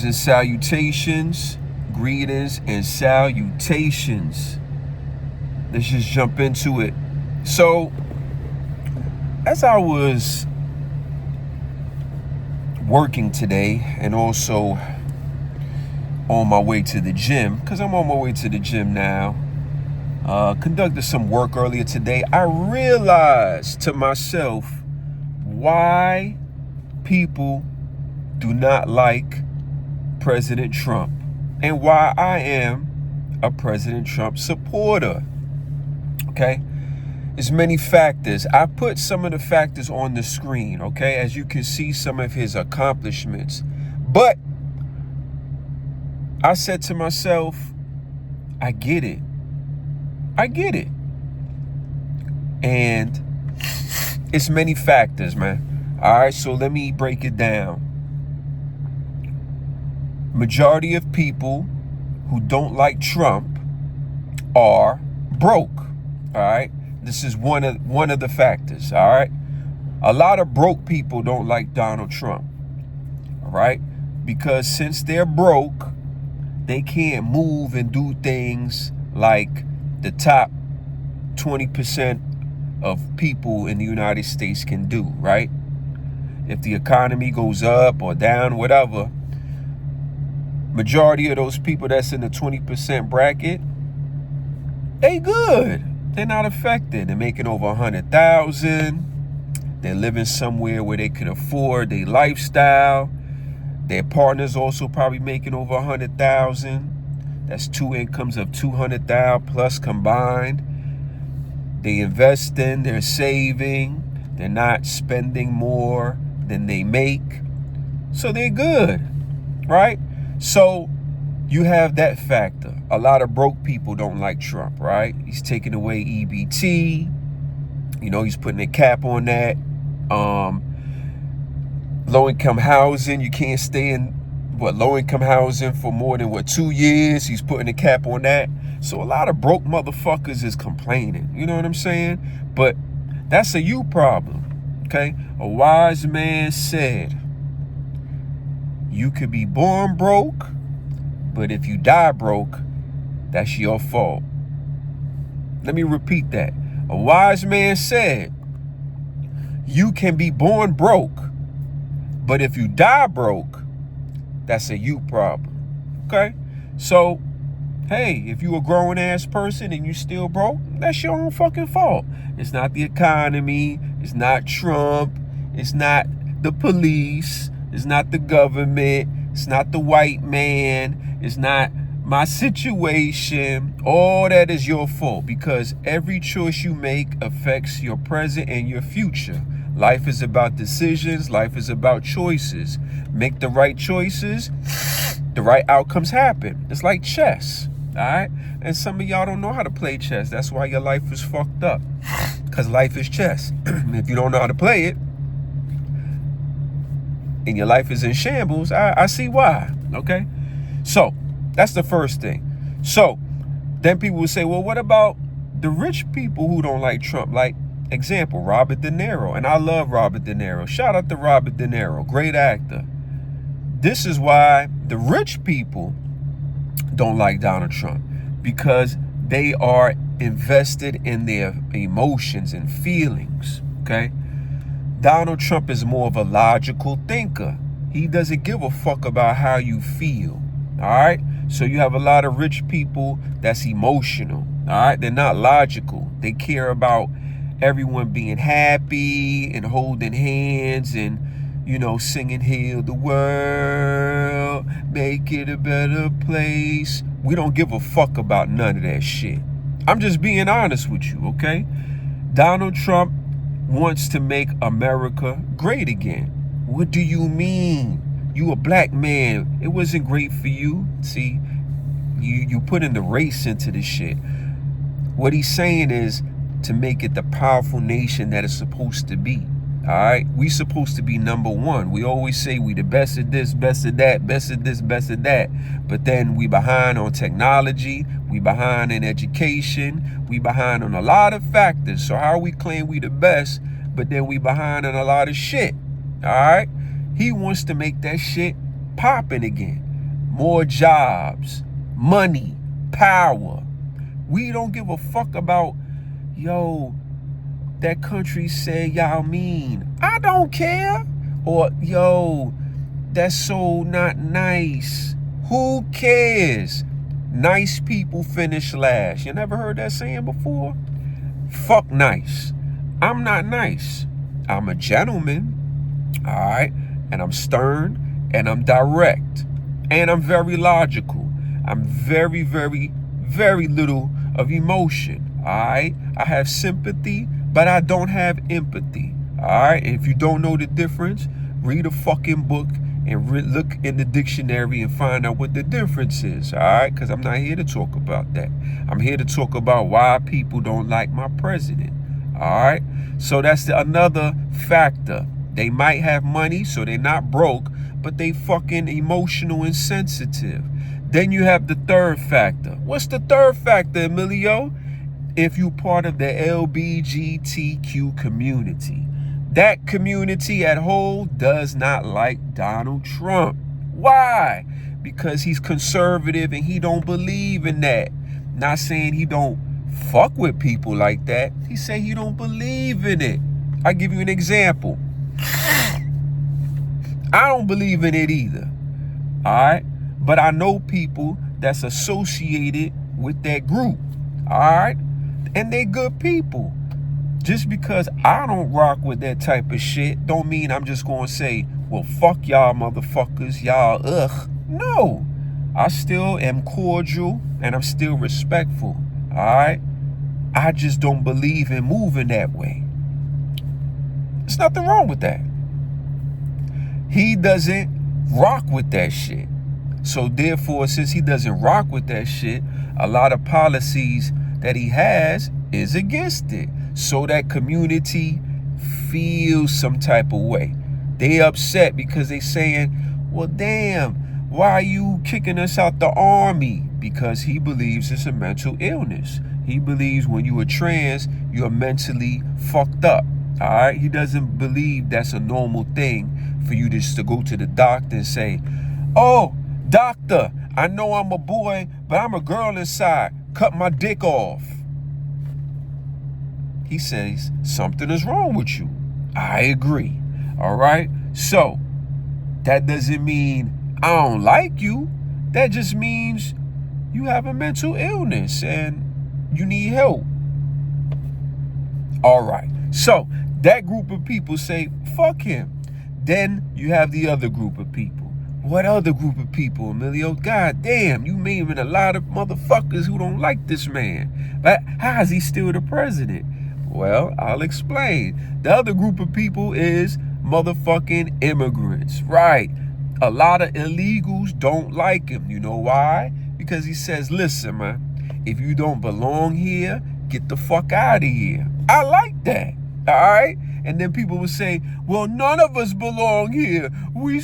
and salutations. Greetings and salutations. Let's just jump into it. So, as I was working today and also on my way to the gym, because I'm on my way to the gym now, conducted some work earlier today, I realized to myself why people do not like President Trump and why I am a President Trump supporter. Okay? There's many factors. I put some of the factors on the screen, okay? As you can see some of his accomplishments. But I said to myself, I get it. I get it. And it's many factors, man. All right, so let me break it down. Majority of people who don't like Trump are broke. All right. This is one of the factors. All right. A lot of broke people don't like Donald Trump. All right. Because since they're broke, they can't move and do things like the top 20% of people in the United States can do. Right. If the economy goes up or down, whatever, majority of those people that's in the 20% bracket, they good. They're not affected. They're making over 100,000. They're living somewhere where they can afford their lifestyle. Their partner's also probably making over 100,000. That's two incomes of 200,000 plus combined. They invest in, they're saving. They're not spending more than they make. So they're good, right? So you have that factor. A lot of broke people don't like Trump, right? He's taking away EBT. You know, he's putting a cap on that. Low-income housing, you can't stay in low-income housing for more than 2 years. He's putting a cap on that. So a lot of broke motherfuckers is complaining. You know what I'm saying? But that's a you problem, okay? A wise man said, you could be born broke, but if you die broke, that's your fault. Let me repeat that. A wise man said, you can be born broke, but if you die broke, that's a you problem. Okay? So, hey, if you a grown ass person and you still broke, that's your own fucking fault. It's not the economy. It's not Trump. It's not the police. It's not the government. It's not the white man. It's not my situation. All that is your fault because every choice you make affects your present and your future. Life is about decisions. Life is about choices. Make the right choices, the right outcomes happen. It's like chess, all right? And some of y'all don't know how to play chess. That's why your life is fucked up, because life is chess. If you don't know how to play it, and your life is in shambles, I see why, okay? So, that's the first thing. So, then people will say, well, what about the rich people who don't like Trump? Like, example, Robert De Niro. And I love Robert De Niro. Shout out to Robert De Niro. Great actor. This is why the rich people don't like Donald Trump. Because they are invested in their emotions and feelings, okay? Donald Trump is more of a logical thinker. He doesn't give a fuck about how you feel, all right? So you have a lot of rich people that's emotional, all right? They're not logical. They care about everyone being happy and holding hands and, you know, singing "Heal the World, make it a better place." We don't give a fuck about none of that shit. I'm just being honest with you, okay? Donald Trump wants to make America great again. What do you mean? You a black man. It wasn't great for you. See, you putting the race into this shit. What he's saying is to make it the powerful nation that it's supposed to be. All right, we supposed to be number one. We always say we the best at this, best at that, best at this, best at that. But then we behind on technology, we behind in education, we behind on a lot of factors. So how we claim we the best, but then we behind on a lot of shit. All right, he wants to make that shit popping again. more jobs, money, power. We don't give a fuck about, yo, that country say y'all mean. I don't care. Or, yo, that's so not nice. Who cares? Nice people finish last. You never heard that saying before? Fuck nice. I'm not nice. I'm a gentleman, all right? And I'm stern, and I'm direct, and I'm very logical. I'm very, very, very little of emotion, all right? I have sympathy, but I don't have empathy, all right? And if you don't know the difference, read a fucking book and look in the dictionary and find out what the difference is, all right? Because I'm not here to talk about that. I'm here to talk about why people don't like my president, all right? So that's another factor. They might have money, so they're not broke, but they fucking emotional and sensitive. Then you have the third factor. What's the third factor, Emilio? If you're part of the LGBTQ community. That community at whole does not like Donald Trump. Why? Because he's conservative and he don't believe in that. Not saying he don't fuck with people like that. He say he don't believe in it. I'll give you an example. I don't believe in it either. All right? But I know people that's associated with that group. All right? And they good people. Just because I don't rock with that type of shit don't mean I'm just going to say, well, fuck y'all motherfuckers, y'all, ugh. No. I still am cordial and I'm still respectful. All right? I just don't believe in moving that way. There's nothing wrong with that. He doesn't rock with that shit. So therefore, since he doesn't rock with that shit, a lot of policies that he has is against it. So that community feels some type of way. They upset because they saying, well, damn, why are you kicking us out the army? Because he believes it's a mental illness. He believes when you are trans, you're mentally fucked up. All right? He doesn't believe that's a normal thing for you just to go to the doctor and say, oh, doctor, I know I'm a boy, but I'm a girl inside. Cut my dick off. He says, something is wrong with you. I agree. All right? So, that doesn't mean I don't like you. That just means you have a mental illness and you need help. All right. So, that group of people say, fuck him. Then you have the other group of people. What other group of people, Emilio? God damn, you naming a lot of motherfuckers who don't like this man. But how is he still the president? Well, I'll explain. The other group of people is motherfucking immigrants. Right. A lot of illegals don't like him. You know why? Because he says, listen, man, if you don't belong here, get the fuck out of here. I like that. All right? And then people will say, well, none of us belong here. We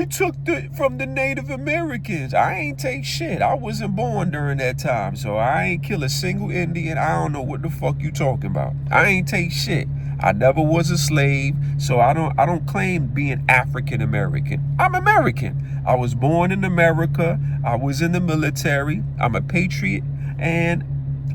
took from the Native Americans. I ain't take shit. I wasn't born during that time. So I ain't kill a single Indian. I don't know what the fuck you talking about. I ain't take shit. I never was a slave. So I don't claim being African American. I'm American. I was born in America. I was in the military. I'm a patriot and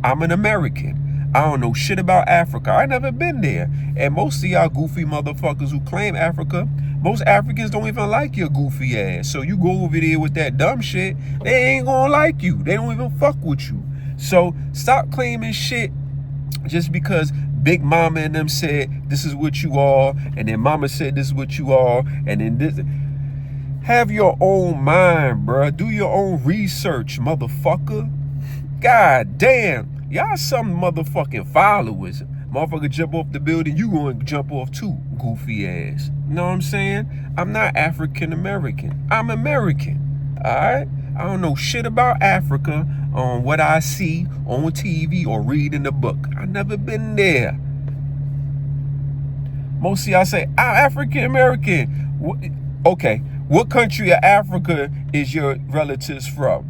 I'm an American. I don't know shit about Africa. I never been there. And most of y'all goofy motherfuckers who claim Africa, most Africans don't even like your goofy ass. So you go over there with that dumb shit, they ain't gonna like you. They don't even fuck with you. So stop claiming shit just because Big Mama and them said this is what you are, and then Mama said this is what you are, and then this. Have your own mind, bruh. Do your own research, motherfucker. God damn. Y'all some motherfucking followers. Motherfucker jump off the building, you going to jump off too, goofy ass. You know what I'm saying? I'm not African American. I'm American. All right? I don't know shit about Africa on what I see on TV or read in the book. I never been there. Most of y'all say, I'm African American. Okay, what country of Africa is your relatives from?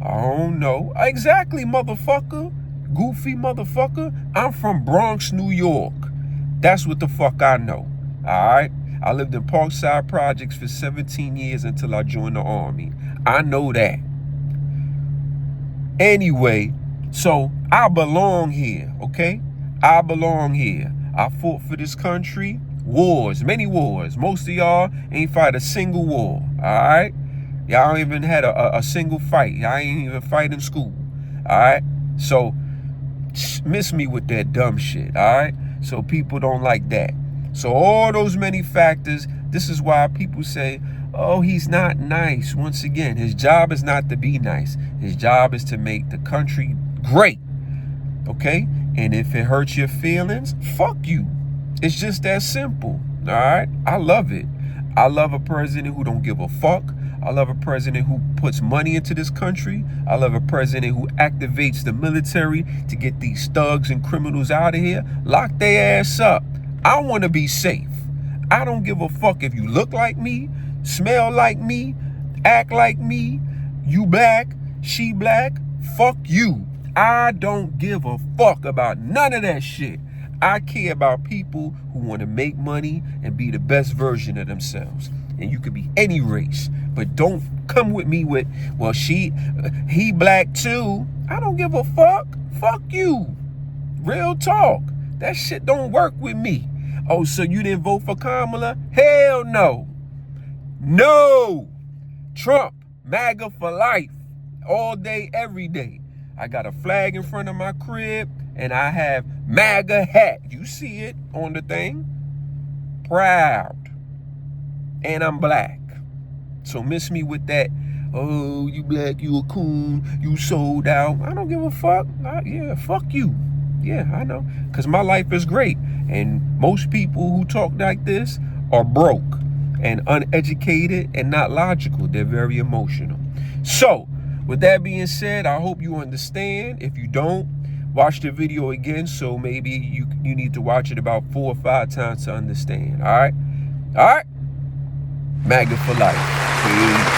I don't know. Exactly, motherfucker. Goofy motherfucker. I'm from Bronx, New York. That's what the fuck I know. All right? I lived in Parkside Projects for 17 years until I joined the Army. I know that. Anyway, so I belong here, okay? I belong here. I fought for this country. Wars, many wars. Most of y'all ain't fight a single war, all right? Y'all ain't even had a single fight. Y'all ain't even fight in school, all right? So, miss me with that dumb shit, all right? So people don't like that. So all those many factors, this is why people say, oh, he's not nice. Once again, his job is not to be nice. His job is to make the country great, okay? And if it hurts your feelings, fuck you. It's just that simple, all right? I love it. I love a president who don't give a fuck. I love a president who puts money into this country. I love a president who activates the military to get these thugs and criminals out of here. Lock their ass up. I want to be safe. I don't give a fuck if you look like me, smell like me, act like me, you black, she black, fuck you. I don't give a fuck about none of that shit. I care about people who want to make money and be the best version of themselves. And you could be any race, but don't come with me with, well, he black too. I don't give a fuck. Fuck you. Real talk. That shit don't work with me. Oh, so you didn't vote for Kamala? Hell no. No. Trump, MAGA for life. All day, every day. I got a flag in front of my crib, and I have MAGA hat. You see it on the thing? Proud. And I'm black. So miss me with that, oh, you black, you a coon, you sold out. I don't give a fuck. Yeah, fuck you. Yeah, I know. Because my life is great. And most people who talk like this are broke and uneducated and not logical. They're very emotional. So, with that being said, I hope you understand. If you don't, watch the video again. So maybe you need to watch it about 4 or 5 times to understand. All right? All right? MAGA for life. Peace.